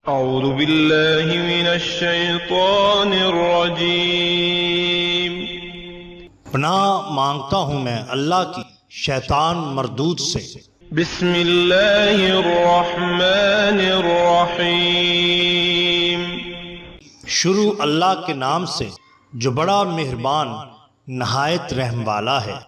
اعوذ باللہ من الشیطان الرجیم۔ پناہ مانگتا ہوں میں اللہ کی شیطان مردود سے۔ بسم اللہ الرحمن الرحیم۔ شروع اللہ کے نام سے جو بڑا مہربان نہایت رحم والا ہے۔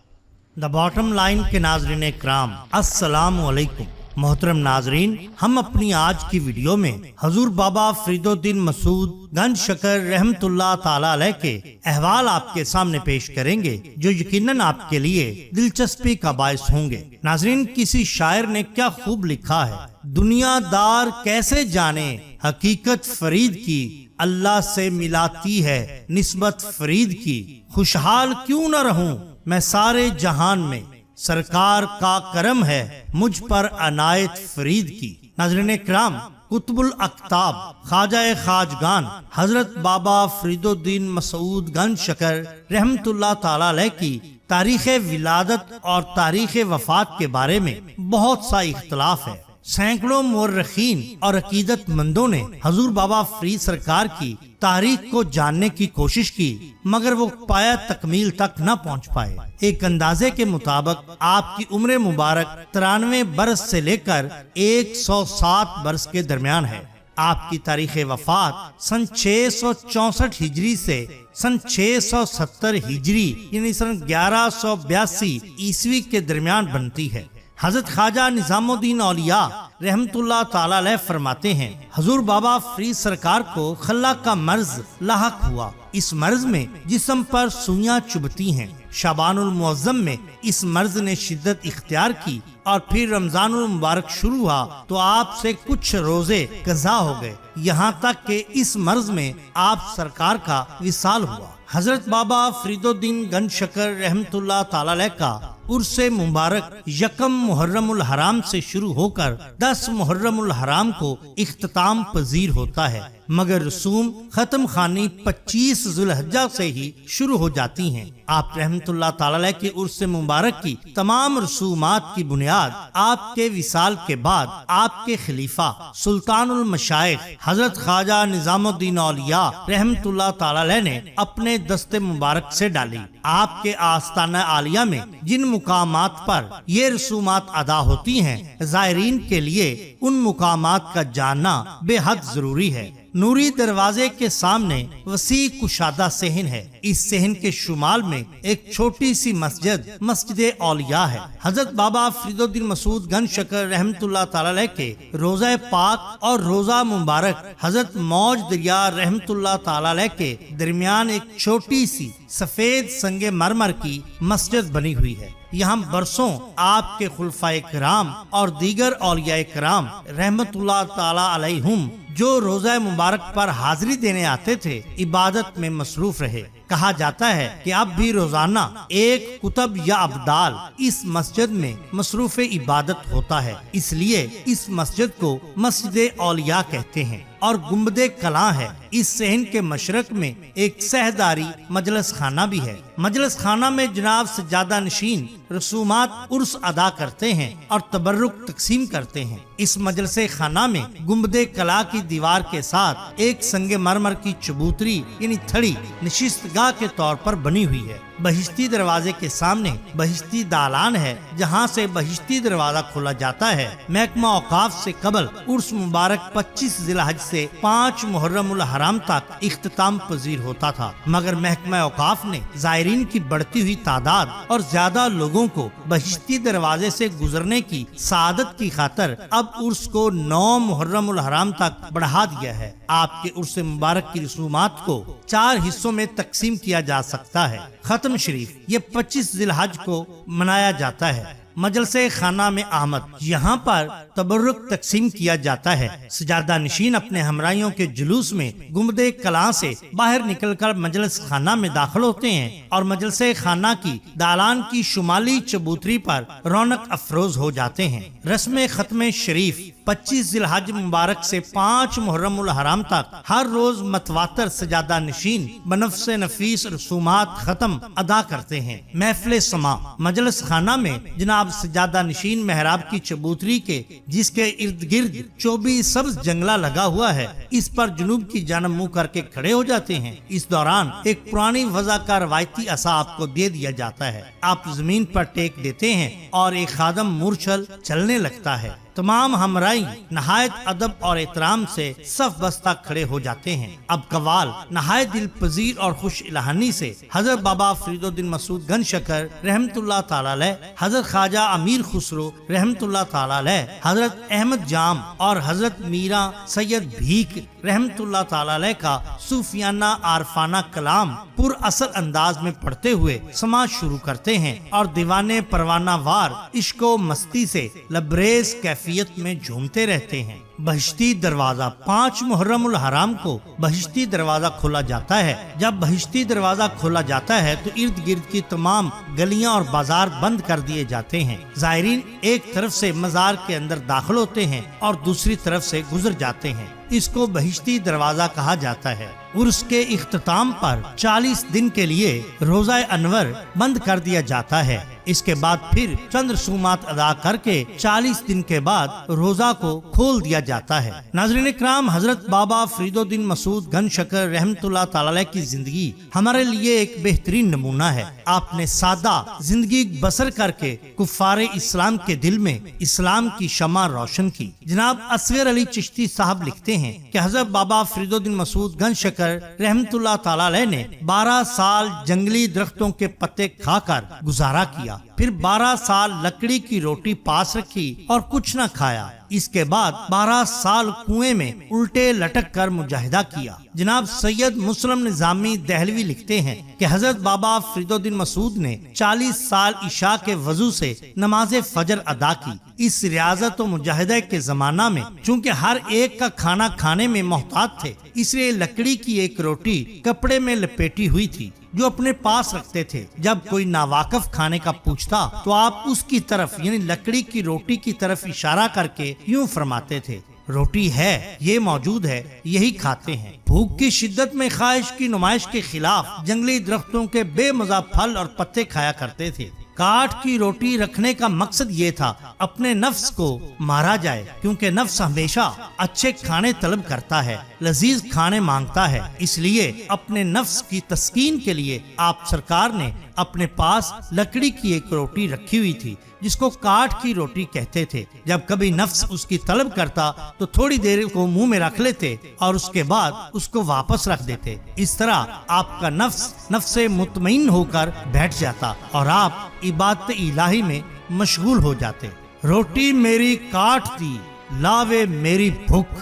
دا باٹم لائن کے ناظرین اکرام، السلام علیکم۔ محترم ناظرین، ہم اپنی آج کی ویڈیو میں حضور بابا فرید الدین مسعود گنج شکر رحمت اللہ تعالی علیہ کے احوال آپ کے سامنے پیش کریں گے، جو یقیناً آپ کے لیے دلچسپی کا باعث ہوں گے۔ ناظرین، کسی شاعر نے کیا خوب لکھا ہے، دنیا دار کیسے جانے حقیقت فرید کی، اللہ سے ملاتی ہے نسبت فرید کی، خوشحال کیوں نہ رہوں میں سارے جہان میں، سرکار کا کرم ہے مجھ پر عنایت فرید کی۔ ناظرین کرام، قطب الاقطاب خواجہ خواجگان حضرت بابا فرید الدین مسعود گنج شکر رحمت اللہ تعالی علیہ کی تاریخ ولادت اور تاریخ وفات کے بارے میں بہت سا اختلاف ہے۔ سینکڑوں مورخین اور عقیدت مندوں نے حضور بابا فرید سرکار کی تاریخ کو جاننے کی کوشش کی، مگر وہ پایا تکمیل تک نہ پہنچ پائے۔ ایک اندازے کے مطابق آپ کی عمر مبارک 93 برس سے لے کر 107 برس کے درمیان ہے۔ آپ کی تاریخ وفات سن 664 ہجری سے سن 670 ہجری یعنی سن 1182 عیسوی کے درمیان بنتی ہے۔ حضرت خواجہ نظام الدین اولیاء رحمت اللہ تعالی علیہ فرماتے ہیں، حضور بابا فرید سرکار کو خلا کا مرض لاحق ہوا۔ اس مرض میں جسم پر سوئیاں چبھتی ہیں۔ شعبان المعظم میں اس مرض نے شدت اختیار کی اور پھر رمضان المبارک شروع ہوا تو آپ سے کچھ روزے قضا ہو گئے، یہاں تک کہ اس مرض میں آپ سرکار کا وصال ہوا۔ حضرت بابا فرید الدین گنج شکر رحمت اللہ تعالی علیہ کا عرس مبارک یکم محرم الحرام سے شروع ہو کر 10 محرم الحرام کو اختتام پذیر ہوتا ہے، مگر رسوم ختم خوانی 25 ذوالحجہ سے ہی شروع ہو جاتی ہیں۔ آپ رحمت اللہ تعالی علیہ کے عرس مبارک کی تمام رسومات کی بنیاد آپ کے وصال کے بعد آپ کے خلیفہ سلطان المشائخ حضرت خواجہ نظام الدین اولیاء رحمت اللہ تعالی علیہ نے اپنے دست مبارک سے ڈالی۔ آپ کے آستانہ عالیہ میں جن مقامات پر یہ رسومات ادا ہوتی ہیں، زائرین کے لیے ان مقامات کا جاننا بے حد ضروری ہے۔ نوری دروازے کے سامنے وسیع کشادہ صحن ہے۔ اس صحن کے شمال میں ایک چھوٹی سی مسجد اولیاء ہے۔ حضرت بابا فرید الدین مسعود گنج شکر رحمت اللہ تعالی علیہ کے روزہ پاک اور روزہ مبارک حضرت موج دریا رحمت اللہ تعالی علیہ کے درمیان ایک چھوٹی سی سفید سنگ مرمر کی مسجد بنی ہوئی ہے۔ یہاں برسوں آپ کے خلفائے کرام اور دیگر اولیاء کرام رحمت اللہ تعالی علیہم جو روزہ مبارک پر حاضری دینے آتے تھے، عبادت میں مصروف رہے۔ کہا جاتا ہے کہ اب بھی روزانہ ایک کتب یا ابدال اس مسجد میں مصروف عبادت ہوتا ہے، اس لیے اس مسجد کو مسجد اولیاء کہتے ہیں اور گنبد کلاں ہے۔ اس صحن کے مشرق میں ایک سہداری مجلس خانہ بھی ہے۔ مجلس خانہ میں جناب سجادہ نشین رسومات عرس ادا کرتے ہیں اور تبرک تقسیم کرتے ہیں۔ اس مجلس خانہ میں گنبد کلاں کی دیوار کے ساتھ ایک سنگ مرمر کی چبوتری یعنی تھڑی نشست گاہ کے طور پر بنی ہوئی ہے۔ بہشتی دروازے کے سامنے بہشتی دالان ہے، جہاں سے بہشتی دروازہ کھولا جاتا ہے۔ محکمہ اوقاف سے قبل عرس مبارک 25 ذی الحجہ سے 5 محرم الحرام تک اختتام پذیر ہوتا تھا، مگر محکمہ اوقاف نے زائرین کی بڑھتی ہوئی تعداد اور زیادہ لوگوں کو بہشتی دروازے سے گزرنے کی سعادت کی خاطر اب عرس کو 9 محرم الحرام تک بڑھا دیا ہے۔ آپ کے عرس مبارک کی رسومات کو 4 حصوں میں تقسیم کیا جا سکتا ہے۔ ختم شریف یہ 25 ذی الحجہ کو منایا جاتا ہے۔ مجلس خانہ میں آمد، یہاں پر تبرک تقسیم کیا جاتا ہے۔ سجادہ نشین اپنے ہمراہیوں کے جلوس میں گنبد کلاں سے باہر نکل کر مجلس خانہ میں داخل ہوتے ہیں اور مجلس خانہ کی دالان کی شمالی چبوتری پر رونق افروز ہو جاتے ہیں۔ رسم ختم شریف 25 ذی الحجہ مبارک سے 5 محرم الحرام تک ہر روز متواتر سجادہ نشین بنفس نفیس رسومات ختم ادا کرتے ہیں۔ محفل سما، مجلس خانہ میں جناب سجادہ نشین محراب کی چبوتری کے جس کے ارد گرد 24 سبز جنگلہ لگا ہوا ہے، اس پر جنوب کی جانب منہ کر کے کھڑے ہو جاتے ہیں۔ اس دوران ایک پرانی وضع کا روایتی عصا آپ کو دے دیا جاتا ہے، آپ زمین پر ٹیک دیتے ہیں اور ایک خادم مورچل چلنے لگتا ہے۔ تمام ہمرائی نہایت ادب اور احترام سے صف بستہ کھڑے ہو جاتے ہیں۔ اب قوال نہایت دل پذیر اور خوش الہانی سے حضرت بابا فرید الدین مسعود گنج شکر رحمت اللہ تعالی علیہ، حضرت خواجہ امیر خسرو رحمت اللہ تعالی علیہ، حضرت احمد جام اور حضرت میرا سید بھیک رحمت اللہ تعالی علیہ کا صوفیانہ عارفانہ کلام پر اثر انداز میں پڑھتے ہوئے سماعت شروع کرتے ہیں اور دیوانے پروانہ وار عشق و مستی سے لبریز کیفیت میں جھومتے رہتے ہیں۔ بہشتی دروازہ 5 محرم الحرام کو بہشتی دروازہ کھولا جاتا ہے۔ جب بہشتی دروازہ کھولا جاتا ہے تو ارد گرد کی تمام گلیاں اور بازار بند کر دیے جاتے ہیں۔ زائرین ایک طرف سے مزار کے اندر داخل ہوتے ہیں اور دوسری طرف سے گزر جاتے ہیں۔ اس کو بہشتی دروازہ کہا جاتا ہے۔ عرس کے اختتام پر 40 دن کے لیے روزہ انور بند کر دیا جاتا ہے۔ اس کے بعد پھر چند رسومات ادا کر کے 40 دن کے بعد روزہ کو کھول دیا جاتا ہے۔ ناظرین اکرام، حضرت بابا فرید الدین مسعود گنج شکر رحمت اللہ تعالی علیہ کی زندگی ہمارے لیے ایک بہترین نمونہ ہے۔ آپ نے سادہ زندگی بسر کر کے کفار اسلام کے دل میں اسلام کی شمع روشن کی۔ جناب اصغر علی چشتی صاحب لکھتے ہیں کہ حضرت بابا فرید الدین مسعود گنج شکر رحمت اللہ تعالی علیہ نے 12 سال جنگلی درختوں کے پتے کھا کر گزارا کیا، پھر 12 سال لکڑی کی روٹی پاس رکھی اور کچھ نہ کھایا۔ اس کے بعد 12 سال کنویں میں الٹے لٹک کر مجاہدہ کیا۔ جناب سید مسلم نظامی دہلوی لکھتے ہیں کہ حضرت بابا فرید الدین مسعود نے 40 سال عشاء کے وضو سے نماز فجر ادا کی۔ اس ریاضت و مجاہدہ کے زمانہ میں چونکہ ہر ایک کا کھانا کھانے میں محتاط تھے، اس لیے لکڑی کی ایک روٹی کپڑے میں لپیٹی ہوئی تھی جو اپنے پاس رکھتے تھے۔ جب کوئی ناواقف کھانے کا پوچھتا تو آپ اس کی طرف یعنی لکڑی کی روٹی کی طرف اشارہ کر کے یوں فرماتے تھے، روٹی ہے، یہ موجود ہے، یہی کھاتے ہیں۔ بھوک کی شدت میں خواہش کی نمائش کے خلاف جنگلی درختوں کے بے مزہ پھل اور پتے کھایا کرتے تھے۔ کاٹ کی روٹی رکھنے کا مقصد یہ تھا اپنے نفس کو مارا جائے، کیونکہ نفس ہمیشہ اچھے کھانے طلب کرتا ہے، لذیذ کھانے مانگتا ہے۔ اس لیے اپنے نفس کی تسکین کے لیے آپ سرکار نے اپنے پاس لکڑی کی ایک روٹی رکھی ہوئی تھی جس کو کاٹ کی روٹی کہتے تھے۔ جب کبھی نفس اس کی طلب کرتا تو تھوڑی دیر کو منہ میں رکھ لیتے اور اس کے بعد اس کو واپس رکھ دیتے۔ اس طرح آپ کا نفس مطمئن ہو کر بیٹھ جاتا اور آپ عبادت الہی میں مشغول ہو جاتے۔ روٹی میری کاٹ دی لاوے میری بھوک،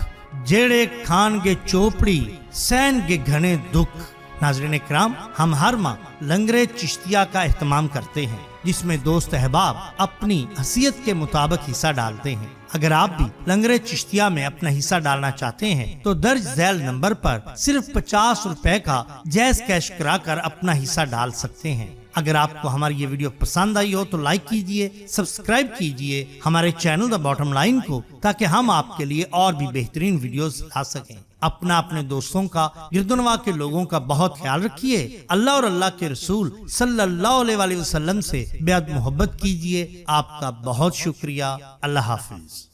جیڑے کھان گے چوپڑی سین گے گھنے دکھ۔ ناظرین اکرام، ہم ہر ماہ لنگر چشتیہ کا اہتمام کرتے ہیں جس میں دوست احباب اپنی حیثیت کے مطابق حصہ ڈالتے ہیں۔ اگر آپ بھی لنگر چشتیہ میں اپنا حصہ ڈالنا چاہتے ہیں تو درج ذیل نمبر پر صرف 50 روپے کا جائز کیش کرا کر اپنا حصہ ڈال سکتے ہیں۔ اگر آپ کو ہماری یہ ویڈیو پسند آئی ہو تو لائک کیجئے، سبسکرائب کیجئے ہمارے چینل دا باٹم لائن کو، تاکہ ہم آپ کے لیے اور بھی بہترین ویڈیوز لا سکیں۔ اپنے دوستوں کا، گردنوا کے لوگوں کا بہت خیال رکھیے۔ اللہ اور اللہ کے رسول صلی اللہ علیہ وسلم سے بے حد محبت کیجئے۔ آپ کا بہت شکریہ۔ اللہ حافظ۔